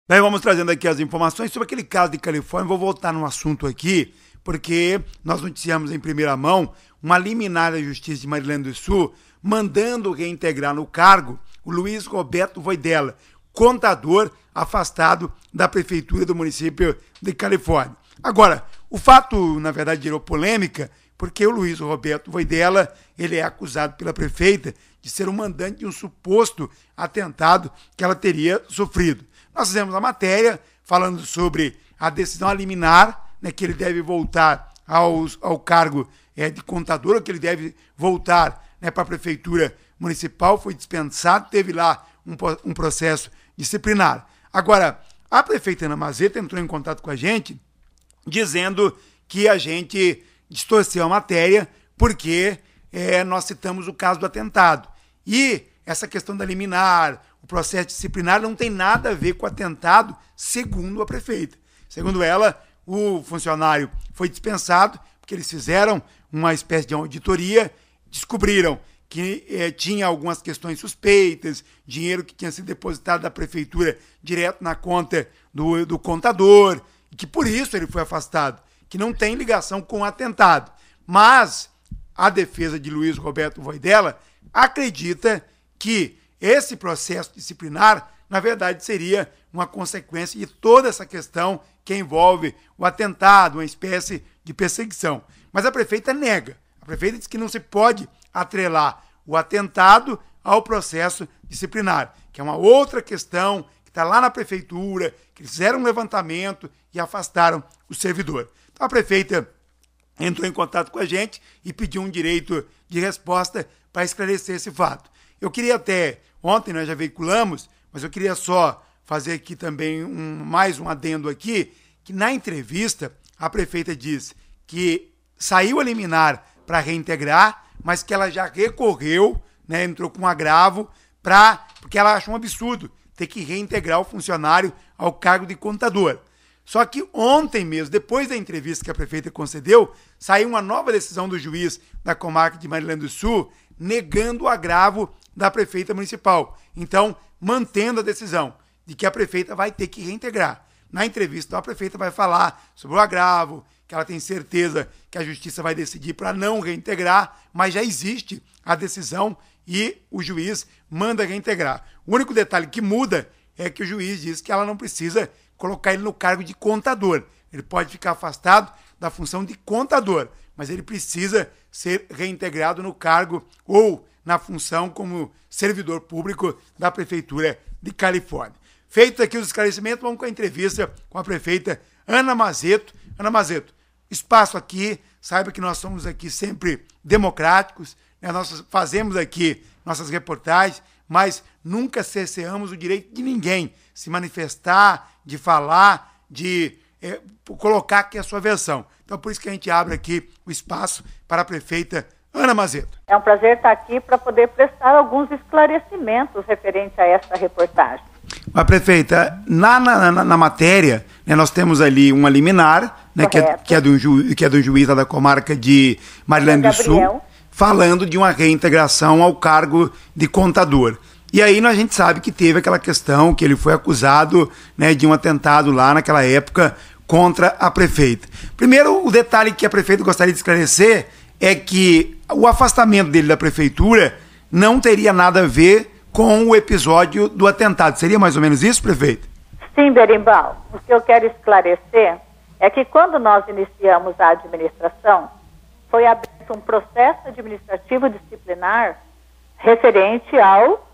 Bem, vamos trazendo aqui as informações sobre aquele caso de Califórnia. Vou voltar no assunto aqui, porque nós noticiamos em primeira mão uma liminar da Justiça de Maryland do Sul mandando reintegrar no cargo o Luiz Roberto Voidella, contador afastado da prefeitura do município de Califórnia. Agora, o fato, na verdade, gerou polêmica, porque o Luiz Roberto Voidella, ele é acusado pela prefeita de ser o mandante de um suposto atentado que ela teria sofrido. Nós fizemos a matéria falando sobre a decisão a liminar, né, que ele deve voltar ao cargo de contador, que ele deve voltar, né, para a prefeitura municipal, foi dispensado, teve lá um processo disciplinar. Agora, a prefeita Ana Mazeta entrou em contato com a gente dizendo que a gente distorceu a matéria porque nós citamos o caso do atentado. E essa questão da liminar, o processo disciplinar não tem nada a ver com o atentado, segundo a prefeita. Segundo ela, o funcionário foi dispensado porque eles fizeram uma espécie de auditoria, descobriram que tinha algumas questões suspeitas, dinheiro que tinha sido depositado da prefeitura direto na conta do contador, e que por isso ele foi afastado, que não tem ligação com o atentado. Mas a defesa de Luiz Roberto Voidella acredita que esse processo disciplinar, na verdade, seria uma consequência de toda essa questão que envolve o atentado, uma espécie de perseguição. Mas a prefeita nega. A prefeita diz que não se pode atrelar o atentado ao processo disciplinar, que é uma outra questão que está lá na prefeitura, que eles fizeram um levantamento e afastaram o servidor. Então a prefeita entrou em contato com a gente e pediu um direito de resposta para esclarecer esse fato. Eu queria até, ontem nós já veiculamos, mas eu queria só fazer aqui também mais um adendo aqui, que na entrevista a prefeita diz que saiu a liminar para reintegrar, mas que ela já recorreu, né, entrou com um agravo, porque ela achou um absurdo ter que reintegrar o funcionário ao cargo de contador. Só que ontem mesmo, depois da entrevista que a prefeita concedeu, saiu uma nova decisão do juiz da comarca de Maryland do Sul, negando o agravo da prefeita municipal. Então, mantendo a decisão de que a prefeita vai ter que reintegrar. Na entrevista, a prefeita vai falar sobre o agravo, que ela tem certeza que a justiça vai decidir para não reintegrar, mas já existe a decisão e o juiz manda reintegrar. O único detalhe que muda é que o juiz diz que ela não precisa colocar ele no cargo de contador. Ele pode ficar afastado da função de contador, mas ele precisa ser reintegrado no cargo ou na função como servidor público da Prefeitura de Califórnia. Feito aqui os esclarecimentos, vamos com a entrevista com a prefeita Ana Mazeto. Ana Mazeto, espaço aqui, saiba que nós somos aqui sempre democráticos, né? Nós fazemos aqui nossas reportagens, mas nunca cerceamos o direito de ninguém se manifestar, de falar, de colocar aqui a sua versão. Então, por isso que a gente abre aqui o espaço para a prefeita Ana Mazeto. É um prazer estar aqui para poder prestar alguns esclarecimentos referentes a essa reportagem. Mas, prefeita, na matéria, né, nós temos ali uma liminar, né, que é do juiz da comarca de Maryland do Sul, falando de uma reintegração ao cargo de contador. E aí a gente sabe que teve aquela questão que ele foi acusado, né, de um atentado lá naquela época contra a prefeita. Primeiro, o detalhe que a prefeita gostaria de esclarecer é que o afastamento dele da prefeitura não teria nada a ver com o episódio do atentado. Seria mais ou menos isso, prefeito? Sim, Berimbau. O que eu quero esclarecer é que quando nós iniciamos a administração, foi aberto um processo administrativo disciplinar referente ao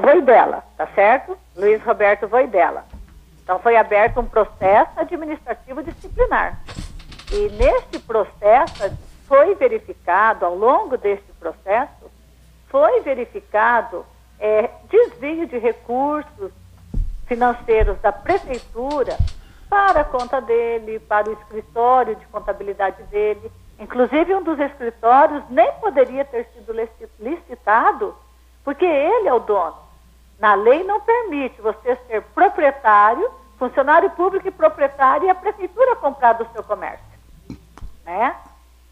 Voidella, tá certo? Luiz Roberto Voidella. Então foi aberto um processo administrativo disciplinar. E neste processo foi verificado, ao longo deste processo, foi verificado desvio de recursos financeiros da prefeitura para a conta dele, para o escritório de contabilidade dele. Inclusive, um dos escritórios nem poderia ter sido licitado, porque ele é o dono. Na lei não permite você ser proprietário, funcionário público e proprietário, e a prefeitura comprar do seu comércio, né?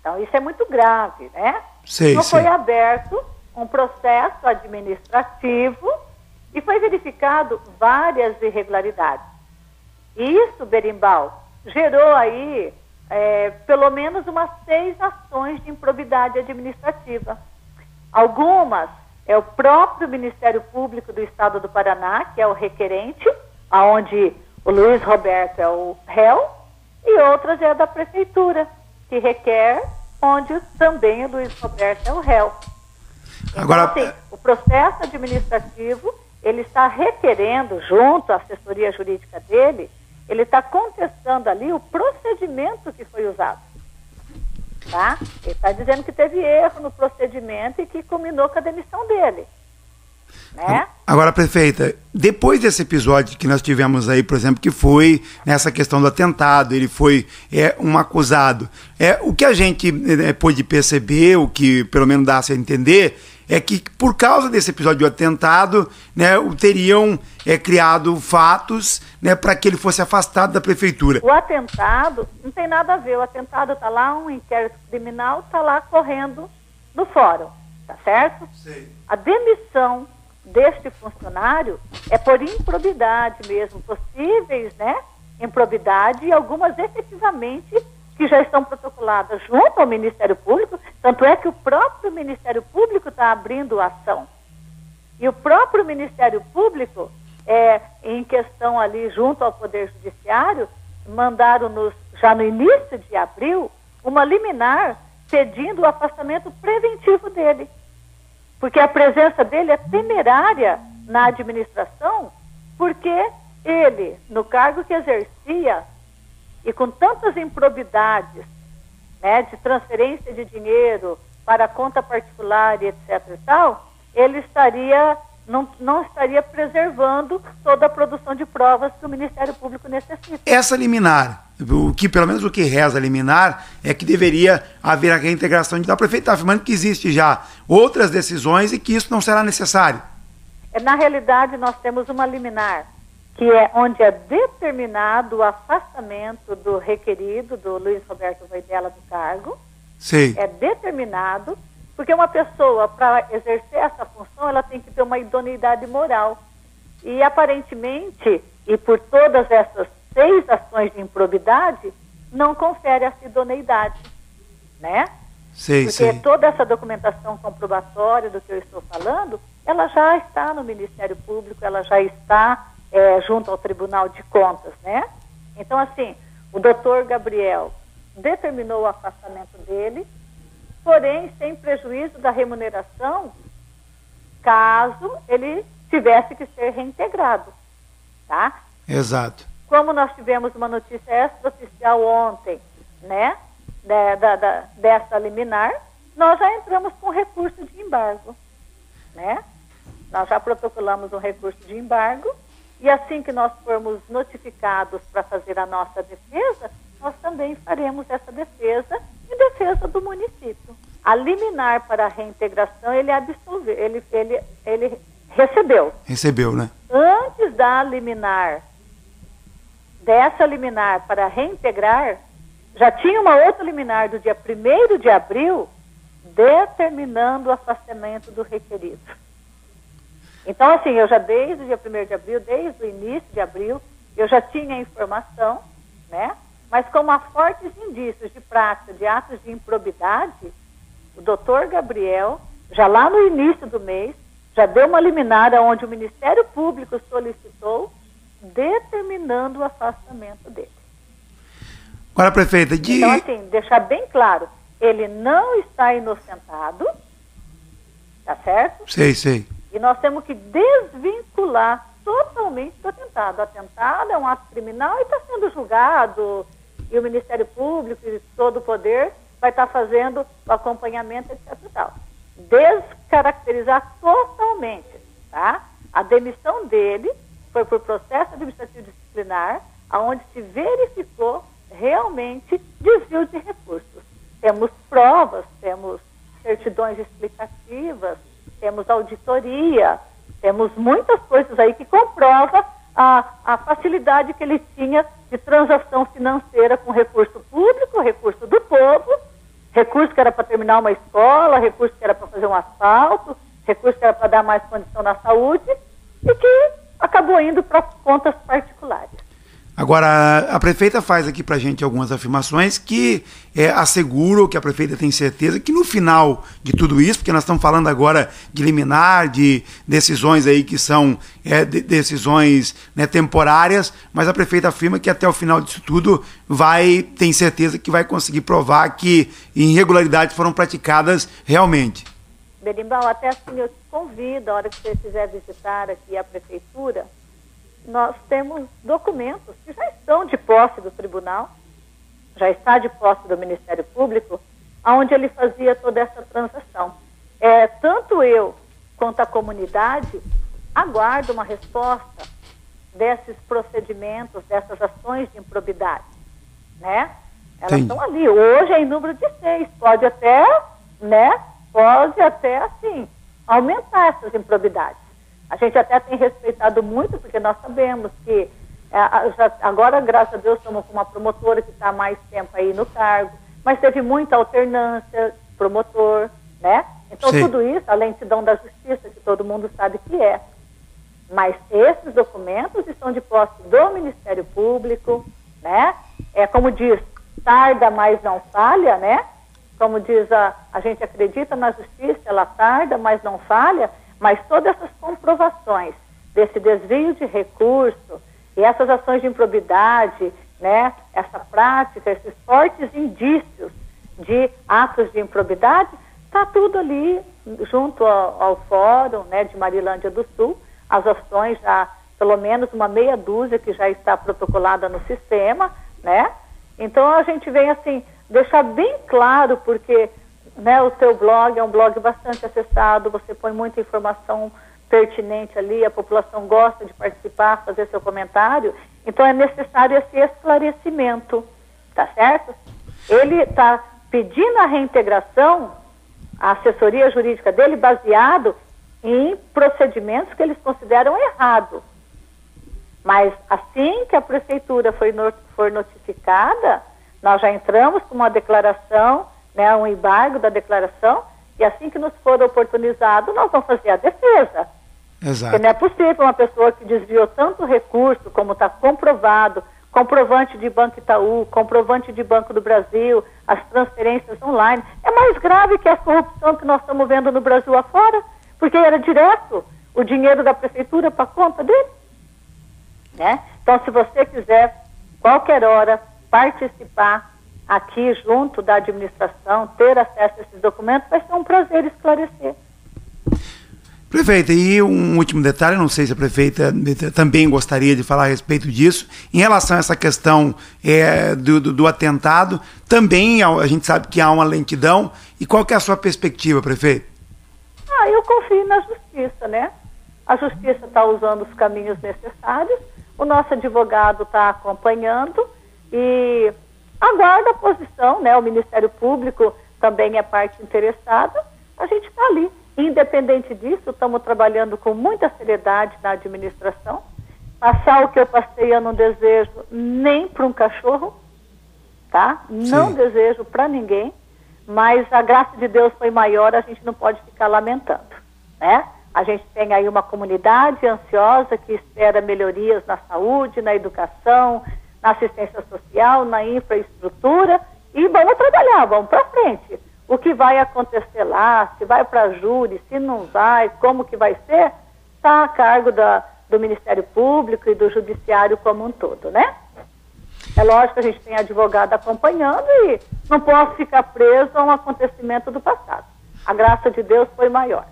Então, isso é muito grave, né? Então, foi aberto um processo administrativo e foi verificado várias irregularidades. E isso, Berimbau, gerou aí pelo menos umas 6 ações de improbidade administrativa. Algumas é o próprio Ministério Público do Estado do Paraná, que é o requerente, onde o Luiz Roberto é o réu, e outras é da Prefeitura, que requer, onde também o Luiz Roberto é o réu. Agora, então, assim, o processo administrativo, ele está requerendo, junto à assessoria jurídica dele, ele está contestando ali o procedimento que foi usado. Tá? Ele está dizendo que teve erro no procedimento e que culminou com a demissão dele. Né? Agora, prefeita, depois desse episódio que nós tivemos aí, por exemplo, que foi nessa questão do atentado, ele foi um acusado. O que a gente pôde perceber, o que pelo menos dá-se a entender, é que por causa desse episódio do atentado, né, teriam criado fatos, né, para que ele fosse afastado da prefeitura. O atentado não tem nada a ver. O atentado está lá, um inquérito criminal está lá correndo no fórum, tá certo? Sim. A demissão deste funcionário é por improbidade mesmo, possíveis, né, improbidade, e algumas efetivamente que já estão protocoladas junto ao Ministério Público, tanto é que o próprio Ministério Público está abrindo a ação. E o próprio Ministério Público, em questão ali junto ao Poder Judiciário, mandaram-nos, já no início de abril, uma liminar pedindo o afastamento preventivo dele. Porque a presença dele é temerária na administração, porque ele, no cargo que exercia, e com tantas improbidades, né, de transferência de dinheiro para conta particular e etc. e tal, ele não estaria preservando toda a produção de provas que o Ministério Público necessita. Essa liminar, pelo menos o que reza a liminar, é que deveria haver a reintegração da prefeita, afirmando que existe já outras decisões e que isso não será necessário. Na realidade, nós temos uma liminar, que é onde é determinado o afastamento do requerido, do Luiz Roberto Voidela, do cargo. Sim. É determinado, porque uma pessoa, para exercer essa função, ela tem que ter uma idoneidade moral. E, aparentemente, e por todas essas 6 ações de improbidade, não confere essa idoneidade, né? Sim, porque sim. Toda essa documentação comprobatória do que eu estou falando, ela já está no Ministério Público, ela já está junto ao Tribunal de Contas, né? Então, assim, o doutor Gabriel determinou o afastamento dele, porém, sem prejuízo da remuneração, caso ele tivesse que ser reintegrado, tá? Exato. Como nós tivemos uma notícia extraoficial ontem, né, dessa liminar, nós já entramos com recurso de embargo, né? Nós já protocolamos um recurso de embargo, e assim que nós formos notificados para fazer a nossa defesa, nós também faremos essa defesa em defesa do município. A liminar para a reintegração, ele absolveu, ele recebeu. Recebeu, né? Antes da liminar, dessa liminar para reintegrar, já tinha uma outra liminar do dia 1º de abril, determinando o afastamento do requerido. Então, assim, eu já desde o dia 1º de abril, desde o início de abril, eu já tinha informação, né? Mas como há fortes indícios de prática de atos de improbidade, o doutor Gabriel, já lá no início do mês, já deu uma liminar onde o Ministério Público solicitou, determinando o afastamento dele. Agora, prefeita, Então, assim, deixar bem claro, ele não está inocentado, tá certo? Sei. E nós temos que desvincular totalmente do atentado. O atentado é um ato criminal e está sendo julgado, e o Ministério Público e todo o poder vai estar fazendo o acompanhamento, etc. e tal. Descaracterizar totalmente, tá? A demissão dele foi por processo administrativo disciplinar, onde se verificou realmente desvio de recursos. Temos provas, temos certidões explicativas, temos auditoria, temos muitas coisas aí que comprovam a facilidade que ele tinha de transação financeira com recurso público, recurso do povo, recurso que era para terminar uma escola, recurso que era para fazer um asfalto, recurso que era para dar mais condição na saúde, e que acabou indo para contas particulares. Agora, a prefeita faz aqui pra gente algumas afirmações que asseguram, que a prefeita tem certeza que no final de tudo isso, porque nós estamos falando agora de liminar, de decisões aí que são decisões, né, temporárias, mas a prefeita afirma que até o final disso tudo tem certeza que vai conseguir provar que irregularidades foram praticadas realmente. Berimbau, até assim eu te convido, a hora que você quiser visitar aqui a prefeitura, nós temos documentos que já estão de posse do tribunal, já está de posse do Ministério Público, onde ele fazia toda essa transação. Tanto eu quanto a comunidade aguardo uma resposta desses procedimentos, dessas ações de improbidade, né? Elas estão ali. Hoje é em número de 6, pode até, assim, aumentar essas improbidades. A gente até tem respeitado muito, porque nós sabemos que agora, graças a Deus, estamos com uma promotora que está há mais tempo aí no cargo, mas teve muita alternância, promotor, né? Então, sim, tudo isso, a lentidão da justiça, que todo mundo sabe que é. Mas esses documentos estão de posse do Ministério Público, né? Como diz, tarda, mas não falha, né? Como diz, a gente acredita na justiça, ela tarda, mas não falha. Mas todas essas comprovações desse desvio de recurso e essas ações de improbidade, né, essa prática, esses fortes indícios de atos de improbidade, está tudo ali junto ao Fórum, né, de Marilândia do Sul. As ações, já pelo menos uma meia dúzia que já está protocolada no sistema, né? Então a gente vem assim deixar bem claro, porque, né, o teu blog é um blog bastante acessado, você põe muita informação pertinente ali, a população gosta de participar, fazer seu comentário, então é necessário esse esclarecimento, tá certo? Ele está pedindo a reintegração, a assessoria jurídica dele, baseado em procedimentos que eles consideram errados. Mas assim que a prefeitura for notificada, nós já entramos com uma declaração, né, um embargo da declaração, e assim que nos for oportunizado, nós vamos fazer a defesa. Exato. Porque não é possível uma pessoa que desviou tanto recurso, como está comprovado, comprovante de Banco Itaú, comprovante de Banco do Brasil, as transferências online, é mais grave que a corrupção que nós estamos vendo no Brasil afora, porque era direto o dinheiro da prefeitura para a conta dele. Né? Então, se você quiser, qualquer hora, participar aqui junto da administração, ter acesso a esses documentos, vai ser um prazer esclarecer. Prefeita, e um último detalhe, não sei se a prefeita também gostaria de falar a respeito disso, em relação a essa questão do atentado, também a gente sabe que há uma lentidão, e qual que é a sua perspectiva, prefeito? Eu confio na justiça, né? A justiça está usando os caminhos necessários, o nosso advogado está acompanhando e aguarda a posição, né? O Ministério Público também é parte interessada, a gente está ali. Independente disso, estamos trabalhando com muita seriedade na administração. Passar o que eu passei eu não desejo nem para um cachorro, tá? Não Sim. desejo para ninguém, mas a graça de Deus foi maior, a gente não pode ficar lamentando, né? A gente tem aí uma comunidade ansiosa que espera melhorias na saúde, na educação, na assistência social, na infraestrutura, e vamos trabalhar, vamos para frente. O que vai acontecer lá, se vai para júri, se não vai, como que vai ser, está a cargo do Ministério Público e do Judiciário como um todo, né? É lógico que a gente tem advogado acompanhando e não posso ficar preso a um acontecimento do passado. A graça de Deus foi maior.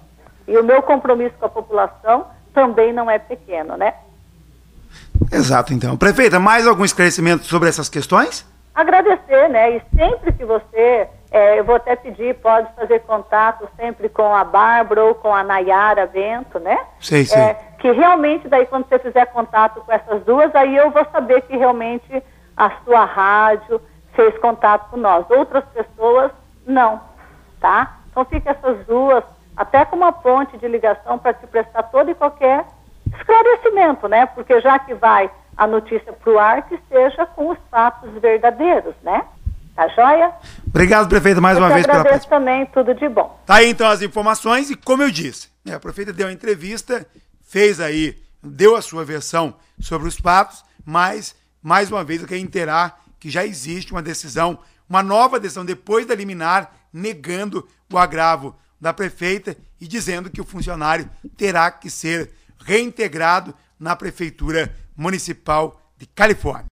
E o meu compromisso com a população também não é pequeno, né? Exato, então. Prefeita, mais algum esclarecimento sobre essas questões? Agradecer, né? E sempre que você, eu vou até pedir, pode fazer contato sempre com a Bárbara ou com a Nayara Bento, né? Sei. Que realmente, daí quando você fizer contato com essas duas, aí eu vou saber que realmente a sua rádio fez contato com nós. Outras pessoas, não, tá? Então fica essas duas, até com uma ponte de ligação para te prestar todo e qualquer esclarecimento, né? Porque já que vai a notícia para o ar, que seja com os fatos verdadeiros, né? Tá joia? Obrigado, prefeita, mais uma vez pela agradeço também, tudo de bom. Tá aí então as informações e como eu disse, a prefeita deu uma entrevista, deu a sua versão sobre os fatos, mas mais uma vez eu quero reiterar que já existe uma decisão, uma nova decisão depois da liminar, negando o agravo da prefeita e dizendo que o funcionário terá que ser reintegrado na Prefeitura Municipal de Califórnia.